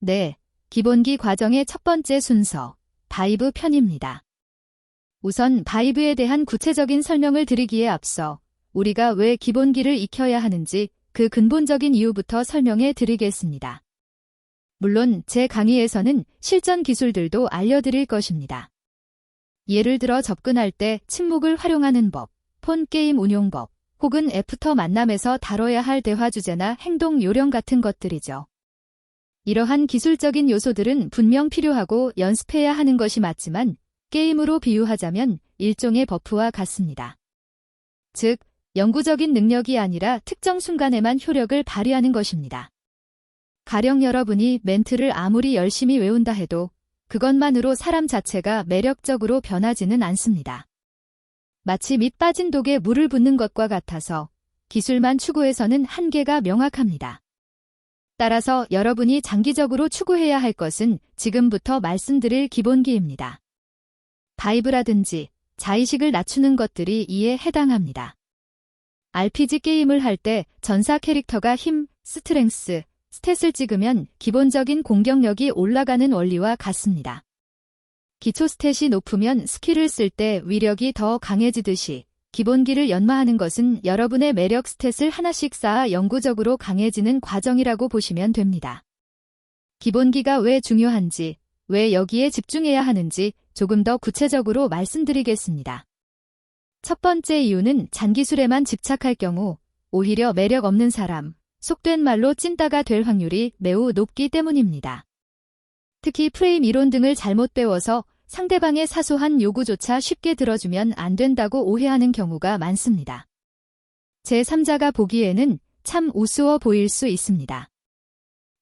네, 기본기 과정의 첫 번째 순서, 바이브 편입니다. 우선 바이브에 대한 구체적인 설명을 드리기에 앞서 우리가 왜 기본기를 익혀야 하는지 그 근본적인 이유부터 설명해 드리겠습니다. 물론 제 강의에서는 실전 기술들도 알려드릴 것입니다. 예를 들어 접근할 때 침묵을 활용하는 법, 폰 게임 운용법, 혹은 애프터 만남에서 다뤄야 할 대화 주제나 행동 요령 같은 것들이죠. 이러한 기술적인 요소들은 분명 필요하고 연습해야 하는 것이 맞지만 게임으로 비유하자면 일종의 버프와 같습니다. 즉, 영구적인 능력이 아니라 특정 순간에만 효력을 발휘하는 것입니다. 가령 여러분이 멘트를 아무리 열심히 외운다 해도 그것만으로 사람 자체가 매력적으로 변하지는 않습니다. 마치 밑 빠진 독에 물을 붓는 것과 같아서 기술만 추구해서는 한계가 명확합니다. 따라서 여러분이 장기적으로 추구해야 할 것은 지금부터 말씀드릴 기본기입니다. 바이브라든지 자의식을 낮추는 것들이 이에 해당합니다. RPG 게임을 할 때 전사 캐릭터가 힘, 스트렝스, 스탯을 찍으면 기본적인 공격력이 올라가는 원리와 같습니다. 기초 스탯이 높으면 스킬을 쓸 때 위력이 더 강해지듯이 기본기를 연마하는 것은 여러분의 매력 스탯을 하나씩 쌓아 영구적으로 강해지는 과정이라고 보시면 됩니다. 기본기가 왜 중요한지, 왜 여기에 집중해야 하는지 조금 더 구체적으로 말씀드리겠습니다. 첫 번째 이유는 잔기술에만 집착할 경우 오히려 매력 없는 사람, 속된 말로 찐따가 될 확률이 매우 높기 때문입니다. 특히 프레임 이론 등을 잘못 배워서 상대방의 사소한 요구조차 쉽게 들어주면 안 된다고 오해하는 경우가 많습니다. 제3자가 보기에는 참 우스워 보일 수 있습니다.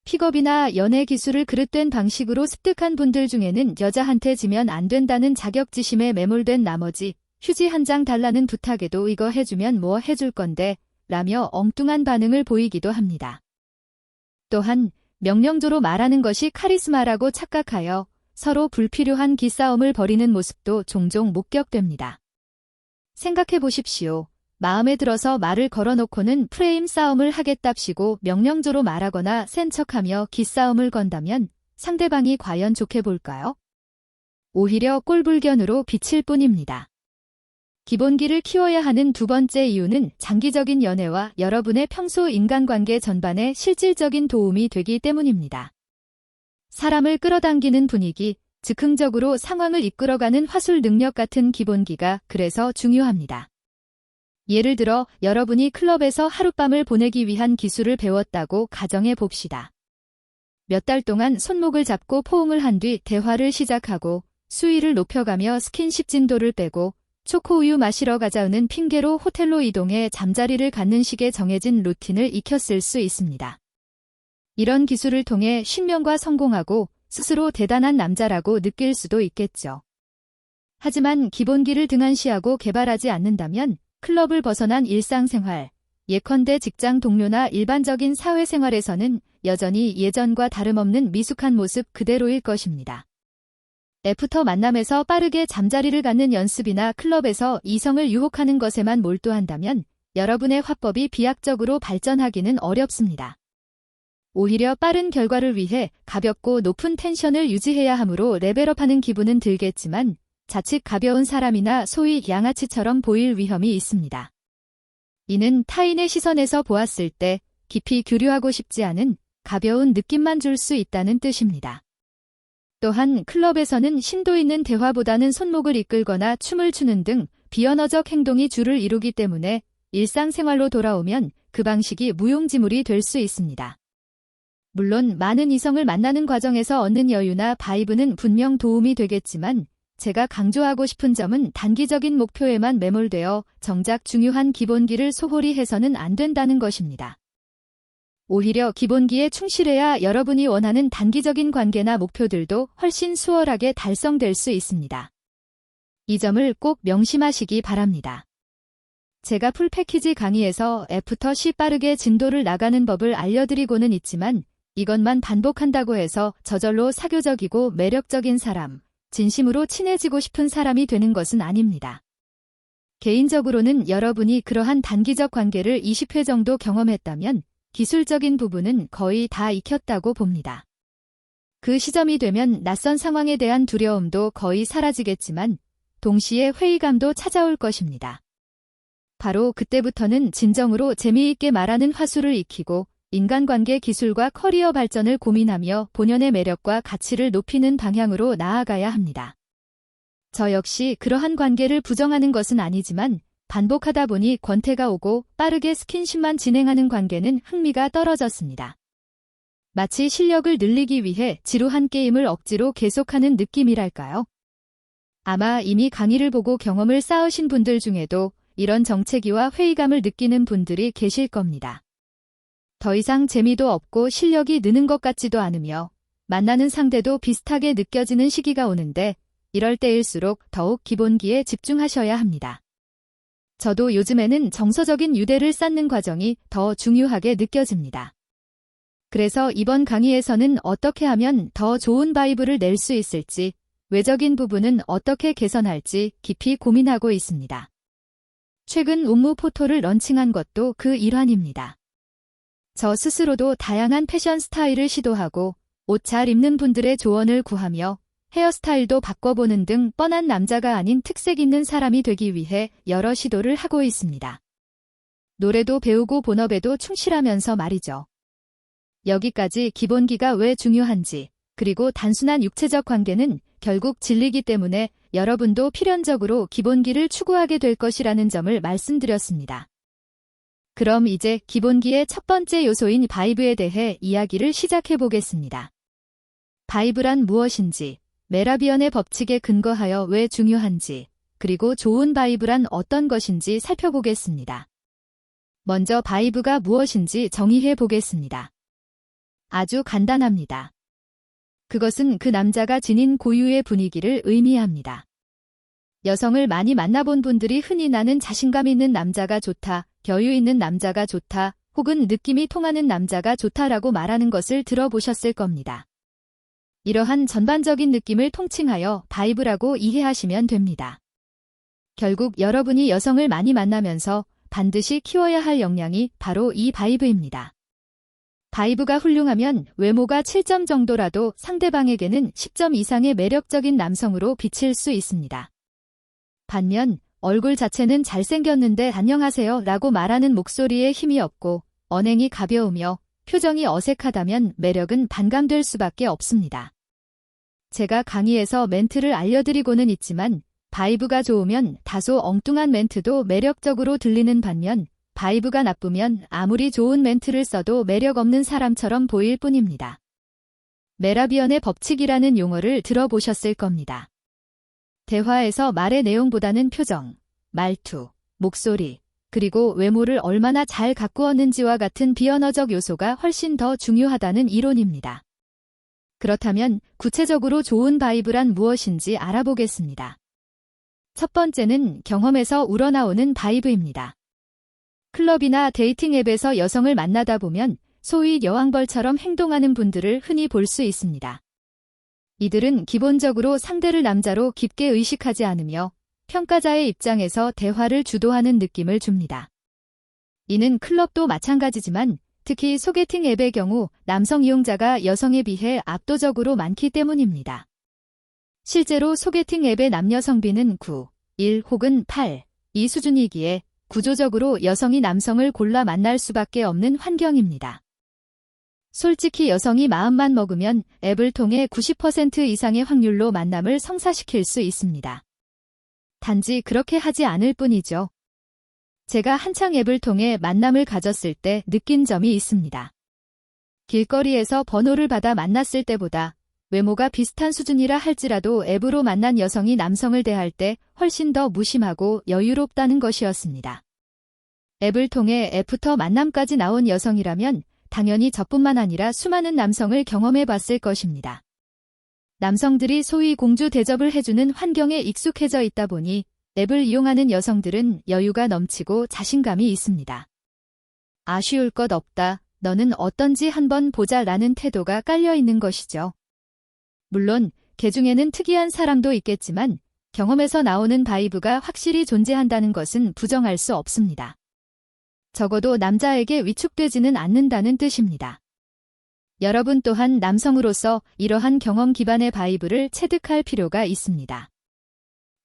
픽업이나 연애 기술을 그릇된 방식으로 습득한 분들 중에는 여자한테 지면 안 된다는 자격지심에 매몰된 나머지 휴지 한 장 달라는 부탁에도 이거 해주면 뭐 해줄 건데 라며 엉뚱한 반응을 보이기도 합니다. 또한 명령조로 말하는 것이 카리스마라고 착각하여 서로 불필요한 기싸움을 벌이는 모습도 종종 목격됩니다. 생각해 보십시오. 마음에 들어서 말을 걸어놓고는 프레임 싸움을 하겠답시고 명령조로 말하거나 센 척하며 기싸움을 건다면 상대방이 과연 좋게 볼까요? 오히려 꼴불견으로 비칠 뿐입니다. 기본기를 키워야 하는 두 번째 이유는 장기적인 연애와 여러분의 평소 인간관계 전반에 실질적인 도움이 되기 때문입니다. 사람을 끌어당기는 분위기, 즉흥적으로 상황을 이끌어가는 화술 능력 같은 기본기가 그래서 중요합니다. 예를 들어 여러분이 클럽에서 하룻밤을 보내기 위한 기술을 배웠다고 가정해 봅시다. 몇 달 동안 손목을 잡고 포옹을 한 뒤 대화를 시작하고 수위를 높여가며 스킨십 진도를 빼고 초코우유 마시러 가자는 핑계로 호텔로 이동해 잠자리를 갖는 식의 정해진 루틴을 익혔을 수 있습니다. 이런 기술을 통해 신명과 성공하고 스스로 대단한 남자라고 느낄 수도 있겠죠. 하지만 기본기를 등한시하고 개발하지 않는다면 클럽을 벗어난 일상생활, 예컨대 직장 동료나 일반적인 사회생활에서는 여전히 예전과 다름없는 미숙한 모습 그대로일 것입니다. 애프터 만남에서 빠르게 잠자리를 갖는 연습이나 클럽에서 이성을 유혹하는 것에만 몰두한다면 여러분의 화법이 비약적으로 발전하기는 어렵습니다. 오히려 빠른 결과를 위해 가볍고 높은 텐션을 유지해야 하므로 레벨업하는 기분은 들겠지만 자칫 가벼운 사람이나 소위 양아치처럼 보일 위험이 있습니다. 이는 타인의 시선에서 보았을 때 깊이 교류하고 싶지 않은 가벼운 느낌만 줄 수 있다는 뜻입니다. 또한 클럽에서는 심도 있는 대화보다는 손목을 이끌거나 춤을 추는 등 비언어적 행동이 주를 이루기 때문에 일상생활로 돌아오면 그 방식이 무용지물이 될 수 있습니다. 물론 많은 이성을 만나는 과정에서 얻는 여유나 바이브는 분명 도움이 되겠지만 제가 강조하고 싶은 점은 단기적인 목표에만 매몰되어 정작 중요한 기본기를 소홀히 해서는 안 된다는 것입니다. 오히려 기본기에 충실해야 여러분이 원하는 단기적인 관계나 목표들도 훨씬 수월하게 달성될 수 있습니다. 이 점을 꼭 명심하시기 바랍니다. 제가 풀패키지 강의에서 애프터 C 빠르게 진도를 나가는 법을 알려드리고는 있지만 이것만 반복한다고 해서 저절로 사교적이고 매력적인 사람, 진심으로 친해지고 싶은 사람이 되는 것은 아닙니다. 개인적으로는 여러분이 그러한 단기적 관계를 20회 정도 경험했다면 기술적인 부분은 거의 다 익혔다고 봅니다. 그 시점이 되면 낯선 상황에 대한 두려움도 거의 사라지겠지만 동시에 회의감도 찾아올 것입니다. 바로 그때부터는 진정으로 재미있게 말하는 화술을 익히고 인간관계 기술과 커리어 발전을 고민하며 본연의 매력과 가치를 높이는 방향으로 나아가야 합니다. 저 역시 그러한 관계를 부정하는 것은 아니지만 반복하다 보니 권태가 오고 빠르게 스킨십만 진행하는 관계는 흥미가 떨어졌습니다. 마치 실력을 늘리기 위해 지루한 게임을 억지로 계속하는 느낌이랄까요? 아마 이미 강의를 보고 경험을 쌓으신 분들 중에도 이런 정체기와 회의감을 느끼는 분들이 계실 겁니다. 더 이상 재미도 없고 실력이 느는 것 같지도 않으며 만나는 상대도 비슷하게 느껴지는 시기가 오는데 이럴 때일수록 더욱 기본기에 집중하셔야 합니다. 저도 요즘에는 정서적인 유대를 쌓는 과정이 더 중요하게 느껴집니다. 그래서 이번 강의에서는 어떻게 하면 더 좋은 바이브를 낼 수 있을지, 외적인 부분은 어떻게 개선할지 깊이 고민하고 있습니다. 최근 운무 포토를 런칭한 것도 그 일환입니다. 저 스스로도 다양한 패션 스타일을 시도하고 옷 잘 입는 분들의 조언을 구하며 헤어스타일도 바꿔보는 등 뻔한 남자가 아닌 특색 있는 사람이 되기 위해 여러 시도를 하고 있습니다. 노래도 배우고 본업에도 충실하면서 말이죠. 여기까지 기본기가 왜 중요한지, 그리고 단순한 육체적 관계는 결국 진리기 때문에 여러분도 필연적으로 기본기를 추구하게 될 것이라는 점을 말씀드렸습니다. 그럼 이제 기본기의 첫 번째 요소인 바이브에 대해 이야기를 시작해 보겠습니다. 바이브란 무엇인지, 메라비언의 법칙에 근거하여 왜 중요한지, 그리고 좋은 바이브란 어떤 것인지 살펴보겠습니다. 먼저 바이브가 무엇인지 정의해 보겠습니다. 아주 간단합니다. 그것은 그 남자가 지닌 고유의 분위기를 의미합니다. 여성을 많이 만나본 분들이 흔히 나는 자신감 있는 남자가 좋다, 여유 있는 남자가 좋다, 혹은 느낌이 통하는 남자가 좋다라고 말하는 것을 들어보셨을 겁니다. 이러한 전반적인 느낌을 통칭하여 바이브라고 이해하시면 됩니다. 결국 여러분이 여성을 많이 만나면서 반드시 키워야 할 역량이 바로 이 바이브입니다. 바이브가 훌륭하면 외모가 7점 정도라도 상대방에게는 10점 이상의 매력적인 남성으로 비칠 수 있습니다. 반면 얼굴 자체는 잘생겼는데 안녕하세요 라고 말하는 목소리에 힘이 없고 언행이 가벼우며 표정이 어색하다면 매력은 반감될 수밖에 없습니다. 제가 강의에서 멘트를 알려드리고는 있지만 바이브가 좋으면 다소 엉뚱한 멘트도 매력적으로 들리는 반면 바이브가 나쁘면 아무리 좋은 멘트를 써도 매력 없는 사람처럼 보일 뿐입니다. 메라비언의 법칙이라는 용어를 들어보셨을 겁니다. 대화에서 말의 내용보다는 표정, 말투, 목소리, 그리고 외모를 얼마나 잘 가꾸었는지와 같은 비언어적 요소가 훨씬 더 중요하다는 이론입니다. 그렇다면 구체적으로 좋은 바이브란 무엇인지 알아보겠습니다. 첫 번째는 경험에서 우러나오는 바이브입니다. 클럽이나 데이팅 앱에서 여성을 만나다 보면 소위 여왕벌처럼 행동하는 분들을 흔히 볼 수 있습니다. 이들은 기본적으로 상대를 남자로 깊게 의식하지 않으며 평가자의 입장에서 대화를 주도하는 느낌을 줍니다. 이는 클럽도 마찬가지지만 특히 소개팅 앱의 경우 남성 이용자가 여성에 비해 압도적으로 많기 때문입니다. 실제로 소개팅 앱의 남녀 성비는 9, 1 혹은 8, 이 수준이기에 구조적으로 여성이 남성을 골라 만날 수밖에 없는 환경입니다. 솔직히 여성이 마음만 먹으면 앱을 통해 90% 이상의 확률로 만남을 성사시킬 수 있습니다. 단지 그렇게 하지 않을 뿐이죠. 제가 한창 앱을 통해 만남을 가졌을 때 느낀 점이 있습니다. 길거리에서 번호를 받아 만났을 때보다 외모가 비슷한 수준이라 할지라도 앱으로 만난 여성이 남성을 대할 때 훨씬 더 무심하고 여유롭다는 것이었습니다. 앱을 통해 애프터 만남까지 나온 여성이라면 당연히 저뿐만 아니라 수많은 남성을 경험해 봤을 것입니다. 남성들이 소위 공주 대접을 해주는 환경에 익숙해져 있다 보니 앱을 이용하는 여성들은 여유가 넘치고 자신감이 있습니다. 아쉬울 것 없다, 너는 어떤지 한번 보자 라는 태도가 깔려 있는 것이죠. 물론 개 중에는 특이한 사람도 있겠지만 경험에서 나오는 바이브가 확실히 존재한다는 것은 부정할 수 없습니다. 적어도 남자에게 위축되지는 않는다는 뜻입니다. 여러분 또한 남성으로서 이러한 경험 기반의 바이브를 체득할 필요가 있습니다.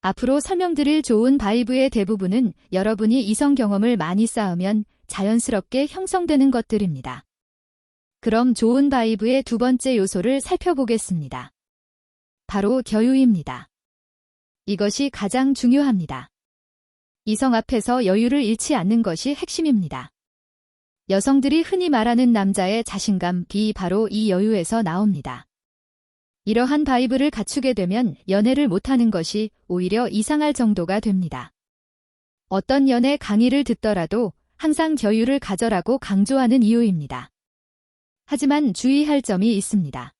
앞으로 설명드릴 좋은 바이브의 대부분은 여러분이 이성 경험을 많이 쌓으면 자연스럽게 형성되는 것들입니다. 그럼 좋은 바이브의 두 번째 요소를 살펴보겠습니다. 바로 여유입니다. 이것이 가장 중요합니다. 이성 앞에서 여유를 잃지 않는 것이 핵심입니다. 여성들이 흔히 말하는 남자의 자신감이 바로 이 여유에서 나옵니다. 이러한 바이브를 갖추게 되면 연애를 못하는 것이 오히려 이상할 정도가 됩니다. 어떤 연애 강의를 듣더라도 항상 여유를 가져라고 강조하는 이유입니다. 하지만 주의할 점이 있습니다.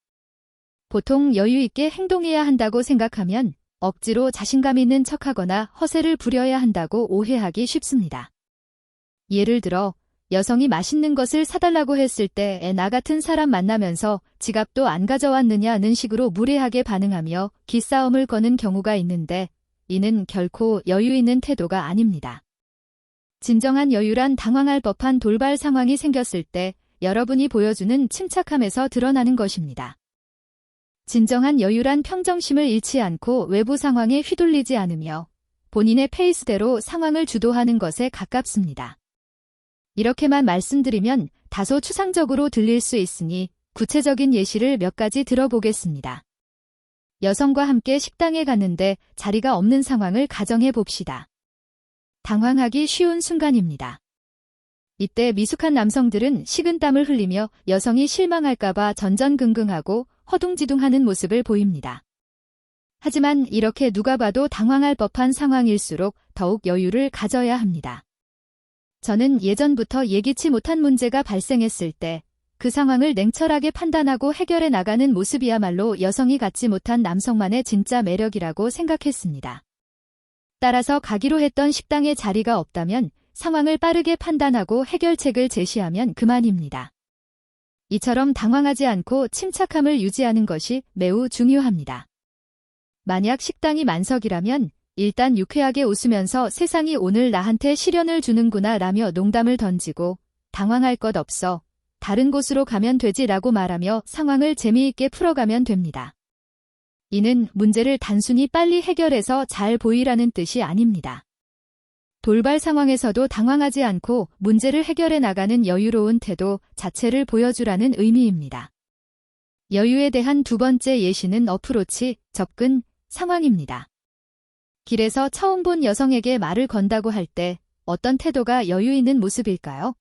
보통 여유 있게 행동해야 한다고 생각하면 억지로 자신감 있는 척하거나 허세를 부려야 한다고 오해하기 쉽습니다. 예를 들어 여성이 맛있는 것을 사달라고 했을 때 나 같은 사람 만나면서 지갑도 안 가져왔느냐는 식으로 무례하게 반응하며 기싸움을 거는 경우가 있는데 이는 결코 여유 있는 태도가 아닙니다. 진정한 여유란 당황할 법한 돌발 상황이 생겼을 때 여러분이 보여주는 침착함에서 드러나는 것입니다. 진정한 여유란 평정심을 잃지 않고 외부 상황에 휘둘리지 않으며 본인의 페이스대로 상황을 주도하는 것에 가깝습니다. 이렇게만 말씀드리면 다소 추상적으로 들릴 수 있으니 구체적인 예시를 몇 가지 들어보겠습니다. 여성과 함께 식당에 갔는데 자리가 없는 상황을 가정해 봅시다. 당황하기 쉬운 순간입니다. 이때 미숙한 남성들은 식은땀을 흘리며 여성이 실망할까봐 전전긍긍하고 허둥지둥하는 모습을 보입니다. 하지만 이렇게 누가 봐도 당황할 법한 상황일수록 더욱 여유를 가져야 합니다. 저는 예전부터 예기치 못한 문제가 발생했을 때 그 상황을 냉철하게 판단하고 해결해 나가는 모습이야말로 여성이 갖지 못한 남성만의 진짜 매력이라고 생각했습니다. 따라서 가기로 했던 식당에 자리가 없다면 상황을 빠르게 판단하고 해결책을 제시하면 그만입니다. 이처럼 당황하지 않고 침착함을 유지하는 것이 매우 중요합니다. 만약 식당이 만석이라면 일단 유쾌하게 웃으면서 세상이 오늘 나한테 시련을 주는구나 라며 농담을 던지고 당황할 것 없어 다른 곳으로 가면 되지라고 말하며 상황을 재미있게 풀어가면 됩니다. 이는 문제를 단순히 빨리 해결해서 잘 보이라는 뜻이 아닙니다. 돌발 상황에서도 당황하지 않고 문제를 해결해 나가는 여유로운 태도 자체를 보여주라는 의미입니다. 여유에 대한 두 번째 예시는 어프로치, 접근, 상황입니다. 길에서 처음 본 여성에게 말을 건다고 할 때 어떤 태도가 여유 있는 모습일까요?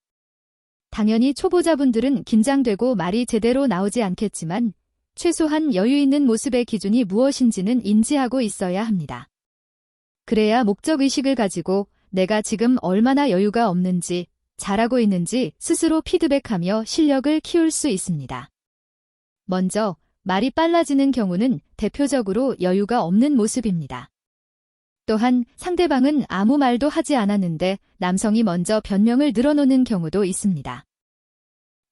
당연히 초보자분들은 긴장되고 말이 제대로 나오지 않겠지만 최소한 여유 있는 모습의 기준이 무엇인지는 인지하고 있어야 합니다. 그래야 목적의식을 가지고 내가 지금 얼마나 여유가 없는지, 잘하고 있는지 스스로 피드백하며 실력을 키울 수 있습니다. 먼저 말이 빨라지는 경우는 대표적으로 여유가 없는 모습입니다. 또한 상대방은 아무 말도 하지 않았는데 남성이 먼저 변명을 늘어놓는 경우도 있습니다.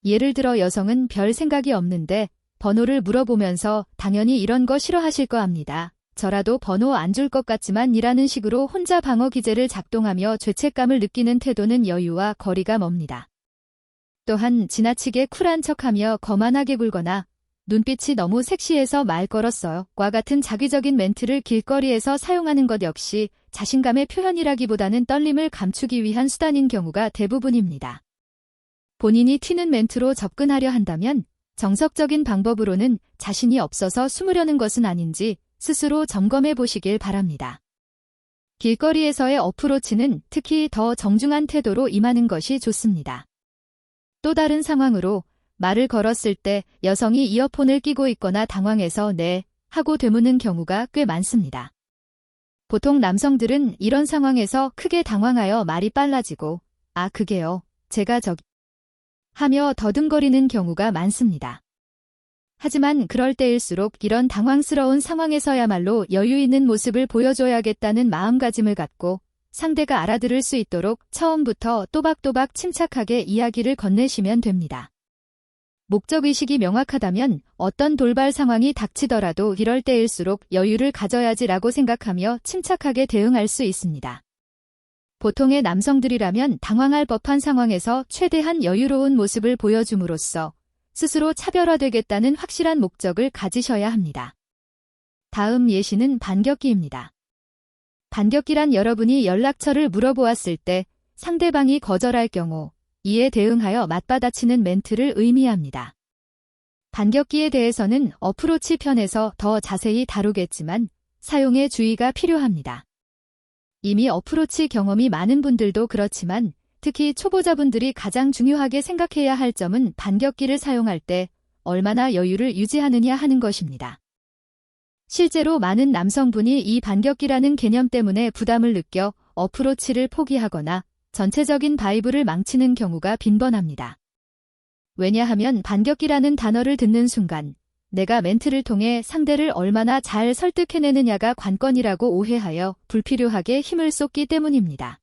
예를 들어 여성은 별 생각이 없는데 번호를 물어보면서 당연히 이런 거 싫어하실 거 압니다. 저라도 번호 안 줄 것 같지만 이라는 식으로 혼자 방어 기제를 작동하며 죄책감을 느끼는 태도는 여유와 거리가 멉니다. 또한 지나치게 쿨한 척하며 거만하게 굴거나 눈빛이 너무 섹시해서 말 걸었어요. 과 같은 자기적인 멘트를 길거리에서 사용하는 것 역시 자신감의 표현이라기보다는 떨림을 감추기 위한 수단인 경우가 대부분입니다. 본인이 튀는 멘트로 접근하려 한다면 정석적인 방법으로는 자신이 없어서 숨으려는 것은 아닌지 스스로 점검해 보시길 바랍니다. 길거리에서의 어프로치는 특히 더 정중한 태도로 임하는 것이 좋습니다. 또 다른 상황으로 말을 걸었을 때 여성이 이어폰을 끼고 있거나 당황해서 네 하고 되묻는 경우가 꽤 많습니다. 보통 남성들은 이런 상황에서 크게 당황하여 말이 빨라지고 아 그게요 제가 저기 하며 더듬거리는 경우가 많습니다. 하지만 그럴 때일수록 이런 당황스러운 상황에서야말로 여유 있는 모습을 보여줘야겠다는 마음가짐을 갖고 상대가 알아들을 수 있도록 처음부터 또박또박 침착하게 이야기를 건네시면 됩니다. 목적의식이 명확하다면 어떤 돌발 상황이 닥치더라도 이럴 때일수록 여유를 가져야지라고 생각하며 침착하게 대응할 수 있습니다. 보통의 남성들이라면 당황할 법한 상황에서 최대한 여유로운 모습을 보여줌으로써 스스로 차별화되겠다는 확실한 목적을 가지셔야 합니다. 다음 예시는 반격기입니다. 반격기란 여러분이 연락처를 물어보았을 때 상대방이 거절할 경우 이에 대응하여 맞받아치는 멘트를 의미합니다. 반격기에 대해서는 어프로치 편에서 더 자세히 다루겠지만 사용에 주의가 필요합니다. 이미 어프로치 경험이 많은 분들도 그렇지만 특히 초보자분들이 가장 중요하게 생각해야 할 점은 반격기를 사용할 때 얼마나 여유를 유지하느냐 하는 것입니다. 실제로 많은 남성분이 이 반격기라는 개념 때문에 부담을 느껴 어프로치를 포기하거나 전체적인 바이브를 망치는 경우가 빈번합니다. 왜냐하면 반격기라는 단어를 듣는 순간 내가 멘트를 통해 상대를 얼마나 잘 설득해내느냐가 관건이라고 오해하여 불필요하게 힘을 쏟기 때문입니다.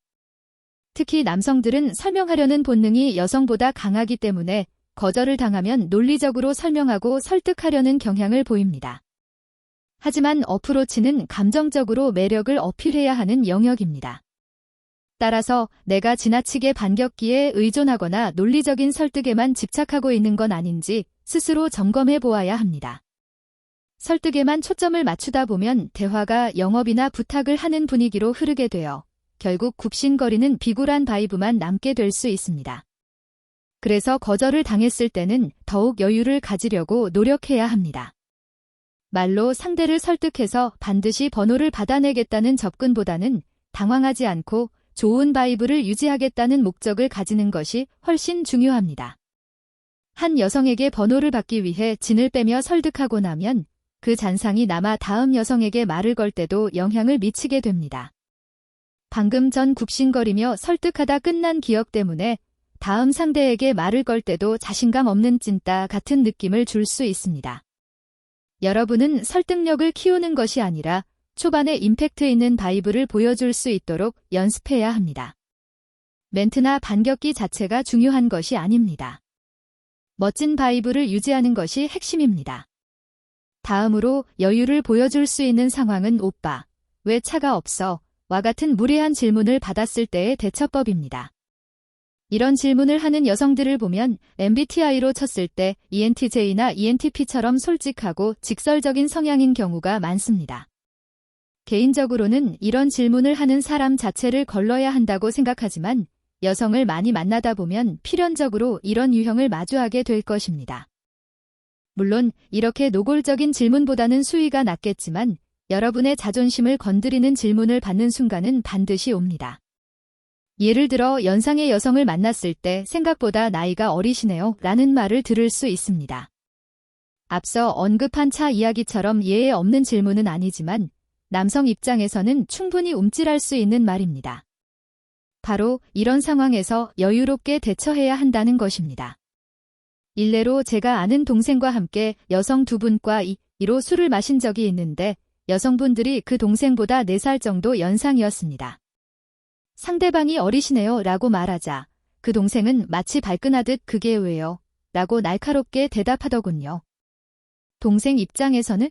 특히 남성들은 설명하려는 본능이 여성보다 강하기 때문에 거절을 당하면 논리적으로 설명하고 설득하려는 경향을 보입니다. 하지만 어프로치는 감정적으로 매력을 어필해야 하는 영역입니다. 따라서 내가 지나치게 반격기에 의존하거나 논리적인 설득에만 집착하고 있는 건 아닌지 스스로 점검해 보아야 합니다. 설득에만 초점을 맞추다 보면 대화가 영업이나 부탁을 하는 분위기로 흐르게 되어 결국 굽신거리는 비굴한 바이브만 남게 될 수 있습니다. 그래서 거절을 당했을 때는 더욱 여유를 가지려고 노력해야 합니다. 말로 상대를 설득해서 반드시 번호를 받아내겠다는 접근보다는 당황하지 않고 좋은 바이브를 유지하겠다는 목적을 가지는 것이 훨씬 중요합니다. 한 여성에게 번호를 받기 위해 진을 빼며 설득하고 나면 그 잔상이 남아 다음 여성에게 말을 걸 때도 영향을 미치게 됩니다. 방금 전 굽신거리며 설득하다 끝난 기억 때문에 다음 상대에게 말을 걸 때도 자신감 없는 찐따 같은 느낌을 줄 수 있습니다. 여러분은 설득력을 키우는 것이 아니라 초반에 임팩트 있는 바이브를 보여줄 수 있도록 연습해야 합니다. 멘트나 반격기 자체가 중요한 것이 아닙니다. 멋진 바이브를 유지하는 것이 핵심입니다. 다음으로 여유를 보여줄 수 있는 상황은 오빠, 왜 차가 없어? 와 같은 무례한 질문을 받았을 때의 대처법입니다. 이런 질문을 하는 여성들을 보면 MBTI로 쳤을 때 ENTJ나 ENTP처럼 솔직하고 직설적인 성향인 경우가 많습니다. 개인적으로는 이런 질문을 하는 사람 자체를 걸러야 한다고 생각하지만 여성을 많이 만나다 보면 필연적으로 이런 유형을 마주하게 될 것입니다. 물론 이렇게 노골적인 질문보다는 수위가 낮겠지만 여러분의 자존심을 건드리는 질문을 받는 순간은 반드시 옵니다. 예를 들어 연상의 여성을 만났을 때 생각보다 나이가 어리시네요 라는 말을 들을 수 있습니다. 앞서 언급한 차 이야기처럼 예에 없는 질문은 아니지만 남성 입장에서는 충분히 움찔할 수 있는 말입니다. 바로 이런 상황에서 여유롭게 대처해야 한다는 것입니다. 일례로 제가 아는 동생과 함께 여성 두 분과 2로 술을 마신 적이 있는데 여성분들이 그 동생보다 4살 정도 연상이었습니다. 상대방이 어리시네요 라고 말하자 그 동생은 마치 발끈하듯 그게 왜요? 라고 날카롭게 대답하더군요. 동생 입장에서는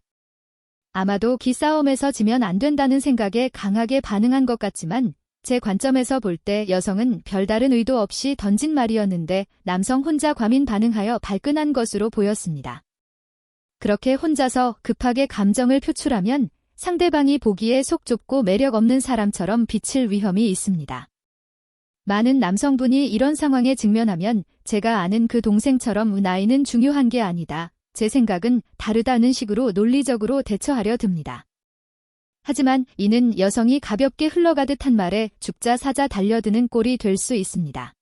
아마도 기싸움에서 지면 안 된다는 생각에 강하게 반응한 것 같지만 제 관점에서 볼 때 여성은 별다른 의도 없이 던진 말이었는데 남성 혼자 과민 반응하여 발끈한 것으로 보였습니다. 그렇게 혼자서 급하게 감정을 표출하면 상대방이 보기에 속 좁고 매력 없는 사람처럼 비칠 위험이 있습니다. 많은 남성분이 이런 상황에 직면하면 제가 아는 그 동생처럼 나이는 중요한 게 아니다. 제 생각은 다르다는 식으로 논리적으로 대처하려 듭니다. 하지만 이는 여성이 가볍게 흘러가듯 한 말에 죽자 사자 달려드는 꼴이 될 수 있습니다.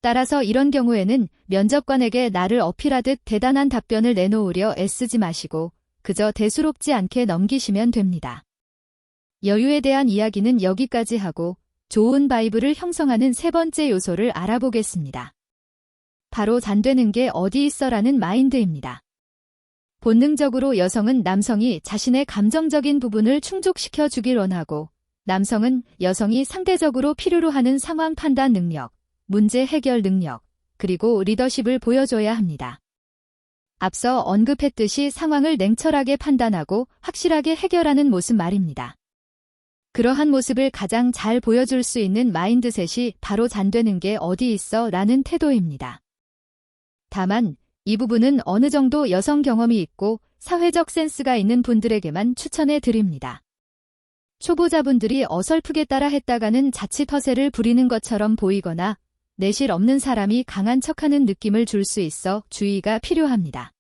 따라서 이런 경우에는 면접관에게 나를 어필하듯 대단한 답변을 내놓으려 애쓰지 마시고 그저 대수롭지 않게 넘기시면 됩니다. 여유에 대한 이야기는 여기까지 하고 좋은 바이브를 형성하는 세 번째 요소를 알아보겠습니다. 바로 잔되는 게 어디 있어라는 마인드입니다. 본능적으로 여성은 남성이 자신의 감정적인 부분을 충족시켜 주길 원하고 남성은 여성이 상대적으로 필요로 하는 상황 판단 능력, 문제 해결 능력, 그리고 리더십을 보여줘야 합니다. 앞서 언급했듯이 상황을 냉철하게 판단하고 확실하게 해결하는 모습 말입니다. 그러한 모습을 가장 잘 보여줄 수 있는 마인드셋이 바로 잔되는 게 어디 있어 라는 태도입니다. 다만 이 부분은 어느 정도 여성 경험이 있고 사회적 센스가 있는 분들에게만 추천해 드립니다. 초보자분들이 어설프게 따라 했다가는 자칫 허세를 부리는 것처럼 보이거나 내실 없는 사람이 강한 척하는 느낌을 줄 수 있어 주의가 필요합니다.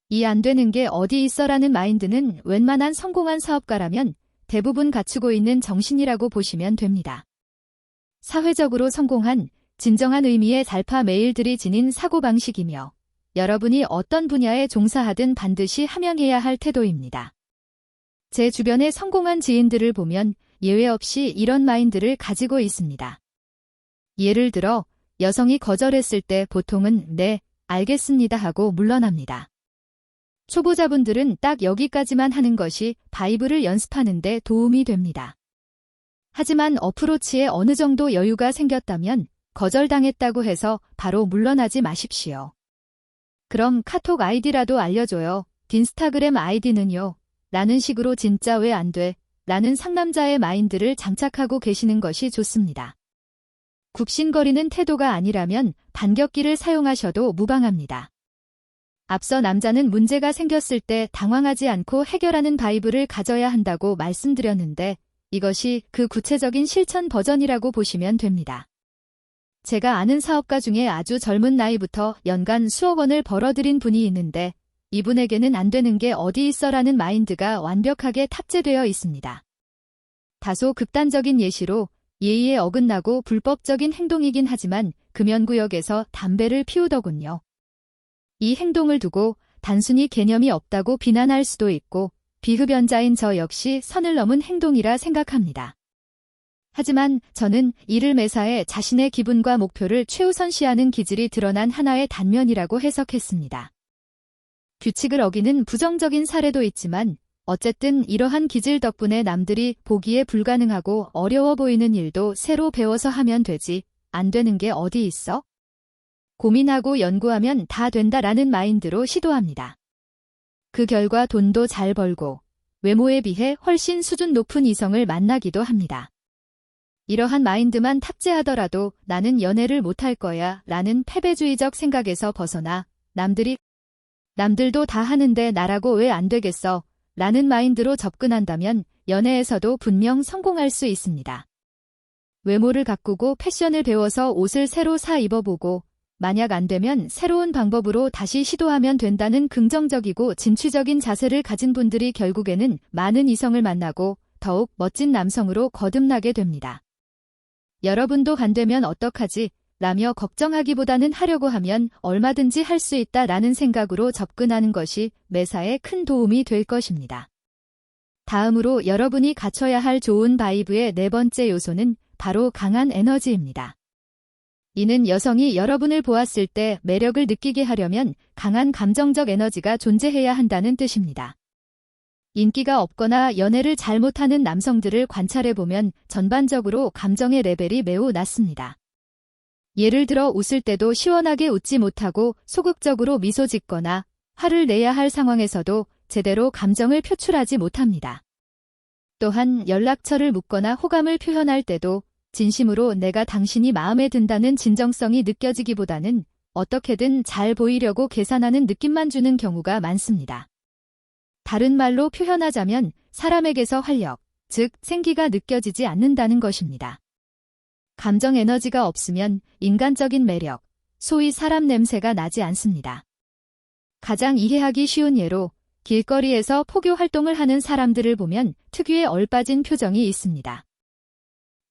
이 안 되는 게 어디 있어라는 마인드는 웬만한 성공한 사업가라면 대부분 갖추고 있는 정신이라고 보시면 됩니다. 사회적으로 성공한 진정한 의미의 달파 메일들이 지닌 사고방식이며 여러분이 어떤 분야에 종사하든 반드시 함양해야 할 태도입니다. 제 주변의 성공한 지인들을 보면 예외 없이 이런 마인드를 가지고 있습니다. 예를 들어 여성이 거절했을 때 보통은 네, 알겠습니다 하고 물러납니다. 초보자분들은 딱 여기까지만 하는 것이 바이브를 연습하는 데 도움이 됩니다. 하지만 어프로치에 어느 정도 여유가 생겼다면 거절당했다고 해서 바로 물러나지 마십시오. 그럼 카톡 아이디라도 알려줘요. 인스타그램 아이디는요. 라는 식으로 진짜 왜 안 돼? 라는 상남자의 마인드를 장착하고 계시는 것이 좋습니다. 굽신거리는 태도가 아니라면 반격기를 사용하셔도 무방합니다. 앞서 남자는 문제가 생겼을 때 당황하지 않고 해결하는 바이브를 가져야 한다고 말씀드렸는데 이것이 그 구체적인 실천 버전이라고 보시면 됩니다. 제가 아는 사업가 중에 아주 젊은 나이부터 연간 수억 원을 벌어들인 분이 있는데 이분에게는 안 되는 게 어디 있어라는 마인드가 완벽하게 탑재되어 있습니다. 다소 극단적인 예시로 예의에 어긋나고 불법적인 행동이긴 하지만 금연구역에서 담배를 피우더군요. 이 행동을 두고 단순히 개념이 없다고 비난할 수도 있고 비흡연자인 저 역시 선을 넘은 행동이라 생각합니다. 하지만 저는 이를 매사에 자신의 기분과 목표를 최우선시하는 기질이 드러난 하나의 단면이라고 해석했습니다. 규칙을 어기는 부정적인 사례도 있지만 어쨌든 이러한 기질 덕분에 남들이 보기에 불가능하고 어려워 보이는 일도 새로 배워서 하면 되지 안 되는 게 어디 있어? 고민하고 연구하면 다 된다라는 마인드로 시도합니다. 그 결과 돈도 잘 벌고 외모에 비해 훨씬 수준 높은 이성을 만나기도 합니다. 이러한 마인드만 탑재하더라도 나는 연애를 못할 거야 라는 패배주의적 생각에서 벗어나 남들도 다 하는데 나라고 왜 안 되겠어 라는 마인드로 접근한다면 연애에서도 분명 성공할 수 있습니다. 외모를 가꾸고 패션을 배워서 옷을 새로 사 입어보고 만약 안 되면 새로운 방법으로 다시 시도하면 된다는 긍정적이고 진취적인 자세를 가진 분들이 결국에는 많은 이성을 만나고 더욱 멋진 남성으로 거듭나게 됩니다. 여러분도 안 되면 어떡하지? 라며 걱정하기보다는 하려고 하면 얼마든지 할 수 있다라는 생각으로 접근하는 것이 매사에 큰 도움이 될 것입니다. 다음으로 여러분이 갖춰야 할 좋은 바이브의 네 번째 요소는 바로 강한 에너지입니다. 이는 여성이 여러분을 보았을 때 매력을 느끼게 하려면 강한 감정적 에너지가 존재해야 한다는 뜻입니다. 인기가 없거나 연애를 잘 못하는 남성들을 관찰해보면 전반적으로 감정의 레벨이 매우 낮습니다. 예를 들어 웃을 때도 시원하게 웃지 못하고 소극적으로 미소 짓거나 화를 내야 할 상황에서도 제대로 감정을 표출하지 못합니다. 또한 연락처를 묻거나 호감을 표현할 때도 진심으로 내가 당신이 마음에 든다는 진정성이 느껴지기보다는 어떻게든 잘 보이려고 계산하는 느낌만 주는 경우가 많습니다. 다른 말로 표현하자면 사람에게서 활력, 즉 생기가 느껴지지 않는다는 것입니다. 감정 에너지가 없으면 인간적인 매력, 소위 사람 냄새가 나지 않습니다. 가장 이해하기 쉬운 예로 길거리에서 포교 활동을 하는 사람들을 보면 특유의 얼빠진 표정이 있습니다.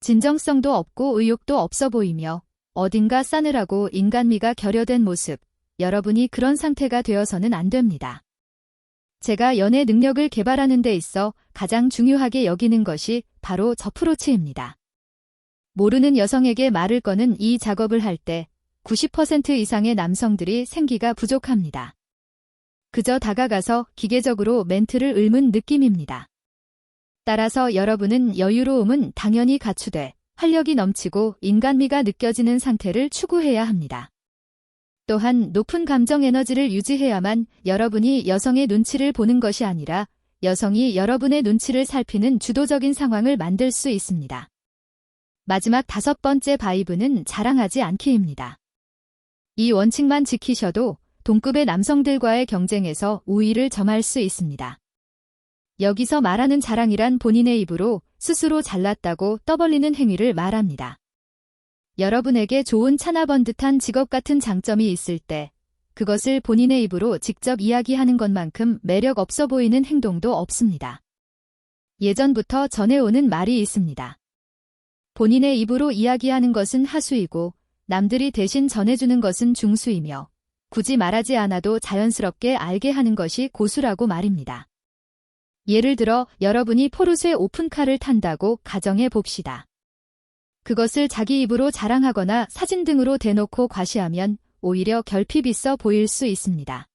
진정성도 없고 의욕도 없어 보이며 어딘가 싸늘하고 인간미가 결여된 모습, 여러분이 그런 상태가 되어서는 안 됩니다. 제가 연애 능력을 개발하는 데 있어 가장 중요하게 여기는 것이 바로 저프로치입니다. 모르는 여성에게 말을 거는 이 작업을 할 때 90% 이상의 남성들이 생기가 부족합니다. 그저 다가가서 기계적으로 멘트를 읊은 느낌입니다. 따라서 여러분은 여유로움은 당연히 갖추되 활력이 넘치고 인간미가 느껴지는 상태를 추구해야 합니다. 또한 높은 감정 에너지를 유지해야만 여러분이 여성의 눈치를 보는 것이 아니라 여성이 여러분의 눈치를 살피는 주도적인 상황을 만들 수 있습니다. 마지막 5번째 바이브는 자랑하지 않기입니다. 이 원칙만 지키셔도 동급의 남성들과의 경쟁에서 우위를 점할 수 있습니다. 여기서 말하는 자랑이란 본인의 입으로 스스로 잘났다고 떠벌리는 행위를 말합니다. 여러분에게 좋은 차나 번듯한 직업 같은 장점이 있을 때 그것을 본인의 입으로 직접 이야기하는 것만큼 매력 없어 보이는 행동도 없습니다. 예전부터 전해오는 말이 있습니다. 본인의 입으로 이야기하는 것은 하수이고 남들이 대신 전해주는 것은 중수이며 굳이 말하지 않아도 자연스럽게 알게 하는 것이 고수라고 말입니다. 예를 들어 여러분이 포르쉐 오픈카를 탄다고 가정해 봅시다. 그것을 자기 입으로 자랑하거나 사진 등으로 대놓고 과시하면 오히려 결핍 있어 보일 수 있습니다.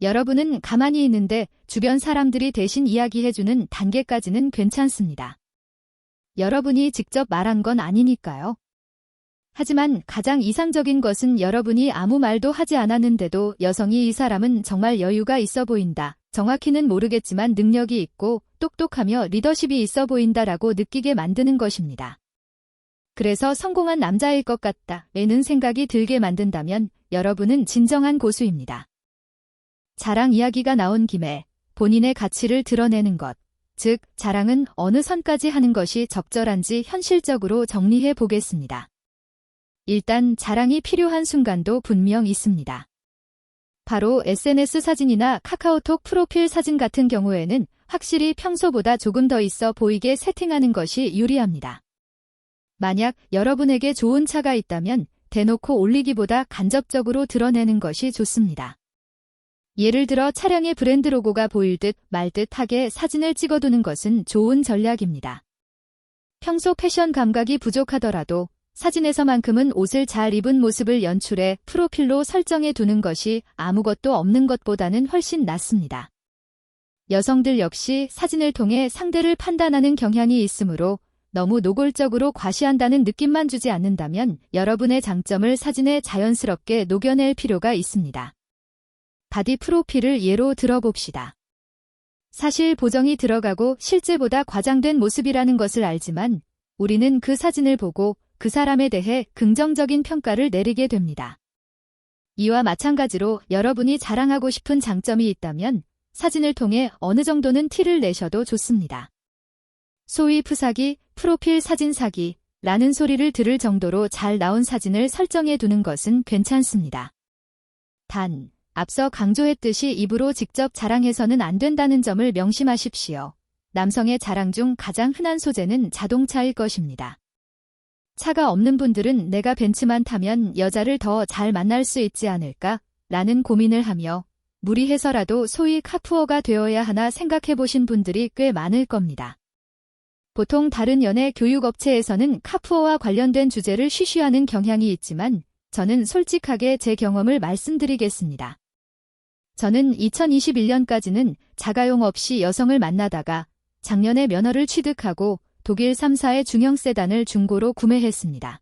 여러분은 가만히 있는데 주변 사람들이 대신 이야기해주는 단계까지는 괜찮습니다. 여러분이 직접 말한 건 아니니까요. 하지만 가장 이상적인 것은 여러분이 아무 말도 하지 않았는데도 여성이 이 사람은 정말 여유가 있어 보인다. 정확히는 모르겠지만 능력이 있고 똑똑하며 리더십이 있어 보인다라고 느끼게 만드는 것입니다. 그래서 성공한 남자일 것 같다 라는 생각이 들게 만든다면 여러분은 진정한 고수입니다. 자랑 이야기가 나온 김에 본인의 가치를 드러내는 것, 즉 자랑은 어느 선까지 하는 것이 적절한지 현실적으로 정리해 보겠습니다. 일단 자랑이 필요한 순간도 분명 있습니다. 바로 SNS 사진이나 카카오톡 프로필 사진 같은 경우에는 확실히 평소보다 조금 더 있어 보이게 세팅하는 것이 유리합니다. 만약 여러분에게 좋은 차가 있다면 대놓고 올리기보다 간접적으로 드러내는 것이 좋습니다. 예를 들어 차량의 브랜드 로고가 보일 듯 말 듯하게 사진을 찍어두는 것은 좋은 전략입니다. 평소 패션 감각이 부족하더라도 사진에서만큼은 옷을 잘 입은 모습을 연출해 프로필로 설정해 두는 것이 아무것도 없는 것보다는 훨씬 낫습니다. 여성들 역시 사진을 통해 상대를 판단하는 경향이 있으므로 너무 노골적으로 과시한다는 느낌만 주지 않는다면 여러분의 장점을 사진에 자연스럽게 녹여낼 필요가 있습니다. 바디 프로필을 예로 들어봅시다. 사실 보정이 들어가고 실제보다 과장된 모습이라는 것을 알지만 우리는 그 사진을 보고 그 사람에 대해 긍정적인 평가를 내리게 됩니다. 이와 마찬가지로 여러분이 자랑하고 싶은 장점이 있다면 사진을 통해 어느 정도는 티를 내셔도 좋습니다. 소위 프사기, 프로필 사진 사기라는 소리를 들을 정도로 잘 나온 사진을 설정해 두는 것은 괜찮습니다. 단, 앞서 강조했듯이 입으로 직접 자랑해서는 안 된다는 점을 명심하십시오. 남성의 자랑 중 가장 흔한 소재는 자동차일 것입니다. 차가 없는 분들은 내가 벤츠만 타면 여자를 더 잘 만날 수 있지 않을까? 라는 고민을 하며 무리해서라도 소위 카푸어가 되어야 하나 생각해 보신 분들이 꽤 많을 겁니다. 보통 다른 연애 교육업체에서는 카푸어와 관련된 주제를 쉬쉬하는 경향이 있지만 저는 솔직하게 제 경험을 말씀드리겠습니다. 저는 2021년까지는 자가용 없이 여성을 만나다가 작년에 면허를 취득하고 독일 3사의 중형 세단을 중고로 구매했습니다.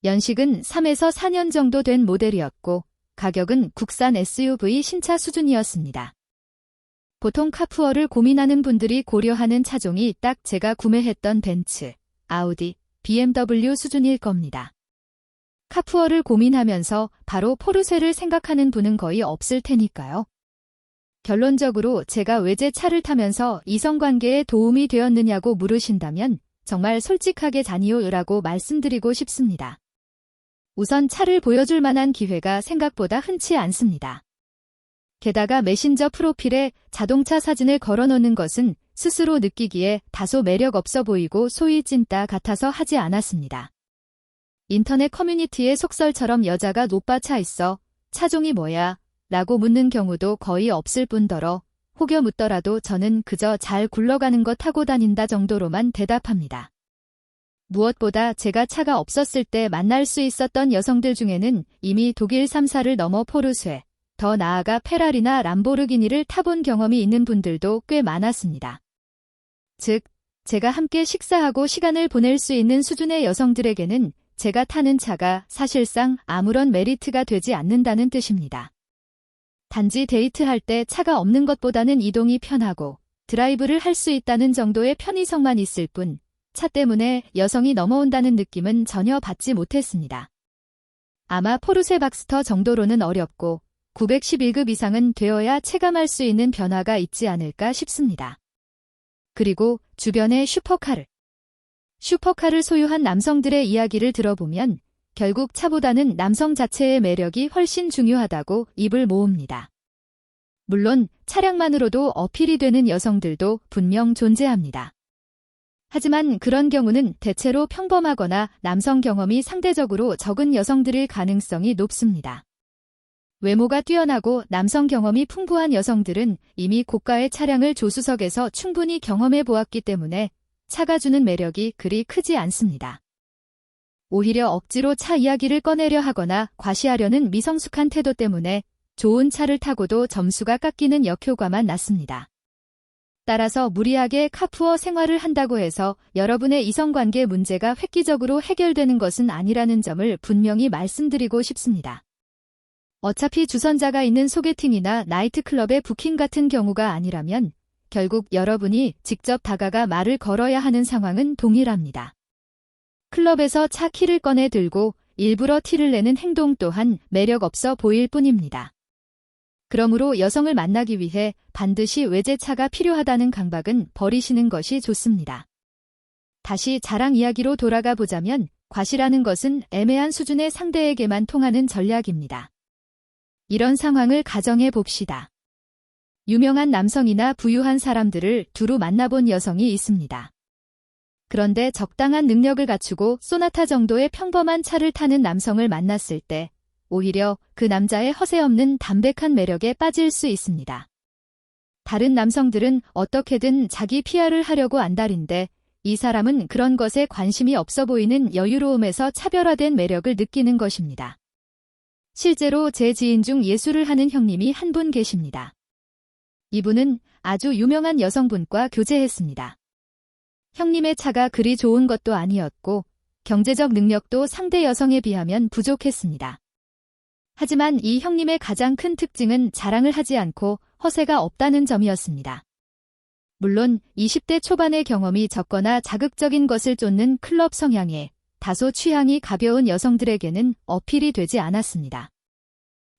연식은 3에서 4년 정도 된 모델이었고 가격은 국산 SUV 신차 수준이었습니다. 보통 카푸어를 고민하는 분들이 고려하는 차종이 딱 제가 구매했던 벤츠, 아우디, BMW 수준일 겁니다. 카푸어를 고민하면서 바로 포르쉐를 생각하는 분은 거의 없을 테니까요. 결론적으로 제가 왜 제 차를 타면서 이성관계에 도움이 되었느냐고 물으신다면 정말 솔직하게 자니요라고 말씀드리고 싶습니다. 우선 차를 보여줄 만한 기회가 생각보다 흔치 않습니다. 게다가 메신저 프로필에 자동차 사진을 걸어놓는 것은 스스로 느끼기에 다소 매력 없어 보이고 소위 찐따 같아서 하지 않았습니다. 인터넷 커뮤니티의 속설처럼 여자가 노빠 차 있어? 차종이 뭐야? 라고 묻는 경우도 거의 없을 뿐더러 혹여 묻더라도 저는 그저 잘 굴러가는 거 타고 다닌다 정도로만 대답합니다. 무엇보다 제가 차가 없었을 때 만날 수 있었던 여성들 중에는 이미 독일 3사를 넘어 포르쉐, 더 나아가 페라리나 람보르기니를 타본 경험이 있는 분들도 꽤 많았습니다. 즉, 제가 함께 식사하고 시간을 보낼 수 있는 수준의 여성들에게는 제가 타는 차가 사실상 아무런 메리트가 되지 않는다는 뜻입니다. 단지 데이트할 때 차가 없는 것보다는 이동이 편하고 드라이브를 할 수 있다는 정도의 편의성만 있을 뿐 차 때문에 여성이 넘어온다는 느낌은 전혀 받지 못했습니다. 아마 포르쉐 박스터 정도로는 어렵고 911급 이상은 되어야 체감할 수 있는 변화가 있지 않을까 싶습니다. 그리고 주변의 슈퍼카를 소유한 남성들의 이야기를 들어보면 결국 차보다는 남성 자체의 매력이 훨씬 중요하다고 입을 모읍니다. 물론 차량만으로도 어필이 되는 여성들도 분명 존재합니다. 하지만 그런 경우는 대체로 평범하거나 남성 경험이 상대적으로 적은 여성들일 가능성이 높습니다. 외모가 뛰어나고 남성 경험이 풍부한 여성들은 이미 고가의 차량을 조수석에서 충분히 경험해 보았기 때문에 차가 주는 매력이 그리 크지 않습니다. 오히려 억지로 차 이야기를 꺼내려 하거나 과시하려는 미성숙한 태도 때문에 좋은 차를 타고도 점수가 깎이는 역효과만 났습니다. 따라서 무리하게 카푸어 생활을 한다고 해서 여러분의 이성관계 문제가 획기적으로 해결되는 것은 아니라는 점을 분명히 말씀드리고 싶습니다. 어차피 주선자가 있는 소개팅이나 나이트클럽의 부킹 같은 경우가 아니라면 결국 여러분이 직접 다가가 말을 걸어야 하는 상황은 동일합니다. 클럽에서 차 키를 꺼내 들고 일부러 티를 내는 행동 또한 매력 없어 보일 뿐입니다. 그러므로 여성을 만나기 위해 반드시 외제차가 필요하다는 강박은 버리시는 것이 좋습니다. 다시 자랑 이야기로 돌아가 보자면 과시라는 것은 애매한 수준의 상대에게만 통하는 전략입니다. 이런 상황을 가정해 봅시다. 유명한 남성이나 부유한 사람들을 두루 만나본 여성이 있습니다. 그런데 적당한 능력을 갖추고 소나타 정도의 평범한 차를 타는 남성을 만났을 때 오히려 그 남자의 허세 없는 담백한 매력에 빠질 수 있습니다. 다른 남성들은 어떻게든 자기 PR을 하려고 안달인데 이 사람은 그런 것에 관심이 없어 보이는 여유로움에서 차별화된 매력을 느끼는 것입니다. 실제로 제 지인 중 예술을 하는 형님이 한 분 계십니다. 이분은 아주 유명한 여성분과 교제했습니다. 형님의 차가 그리 좋은 것도 아니었고 경제적 능력도 상대 여성에 비하면 부족했습니다. 하지만 이 형님의 가장 큰 특징은 자랑을 하지 않고 허세가 없다는 점이었습니다. 물론 20대 초반의 경험이 적거나 자극적인 것을 쫓는 클럽 성향에 다소 취향이 가벼운 여성들에게는 어필이 되지 않았습니다.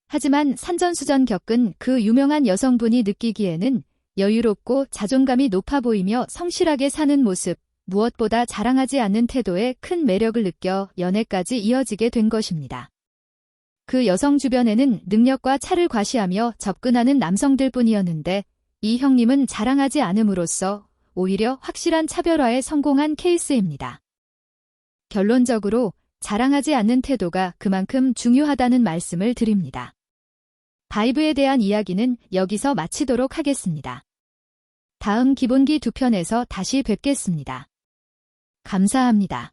하지만 산전수전 겪은 그 유명한 여성분이 느끼기에는 여유롭고 자존감이 높아 보이며 성실하게 사는 모습, 무엇보다 자랑하지 않는 태도에 큰 매력을 느껴 연애까지 이어지게 된 것입니다. 그 여성 주변에는 능력과 차를 과시하며 접근하는 남성들뿐이었는데 이 형님은 자랑하지 않음으로써 오히려 확실한 차별화에 성공한 케이스입니다. 결론적으로 자랑하지 않는 태도가 그만큼 중요하다는 말씀을 드립니다. 바이브에 대한 이야기는 여기서 마치도록 하겠습니다. 다음 기본기 2편에서 다시 뵙겠습니다. 감사합니다.